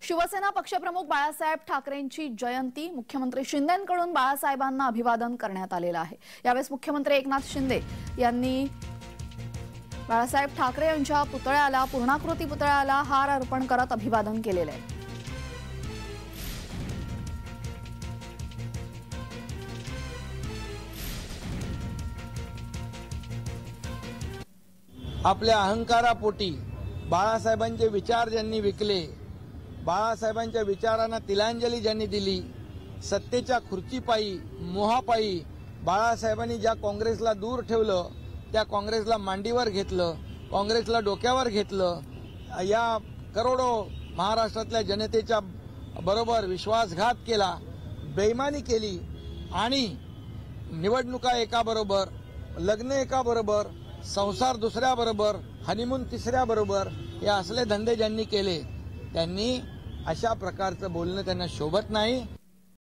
शिवसेना पक्षप्रमुख बाळासाहेब ठाकरेंची जयंती मुख्यमंत्री शिंदेंकडून बाळासाहेबांना अभिवादन करण्यात आलेलं आहे। यावेळी मुख्यमंत्री एकनाथ शिंदे यांनी बाळासाहेब ठाकरे यांच्या पुतळ्याला पूर्णाकृती पुतळ्याला हार अर्पण करत अभिवादन केलेलं आहे। आपल्या अहंकारापोटी बाळासाहेबांचे विचार ज्यांनी विकले, बाळासाहेबांच्या विचारांना तिलांजली ज्यांनी दिली, सत्तेच्या खुर्चीपायी मोहापायी बाळासाहेबांनी ज्या काँग्रेसला दूर ठेवलं, त्या काँग्रेसला मांडीवर घेतलं, काँग्रेसला डोक्यावर घेतलं, या करोडो महाराष्ट्रातल्या जनतेच्या बरोबर विश्वासघात केला, बेईमानी केली आणि निवडणुका एका बरोबर, लग्न एका बरोबर, संसार दुसऱ्या बरोबर, हनीमून तिसऱ्या बरोबर, हे असले धंदे ज्यांनी केले, त्यांनी अशा प्रकारचं बोलणं त्यांना शोभत नाही।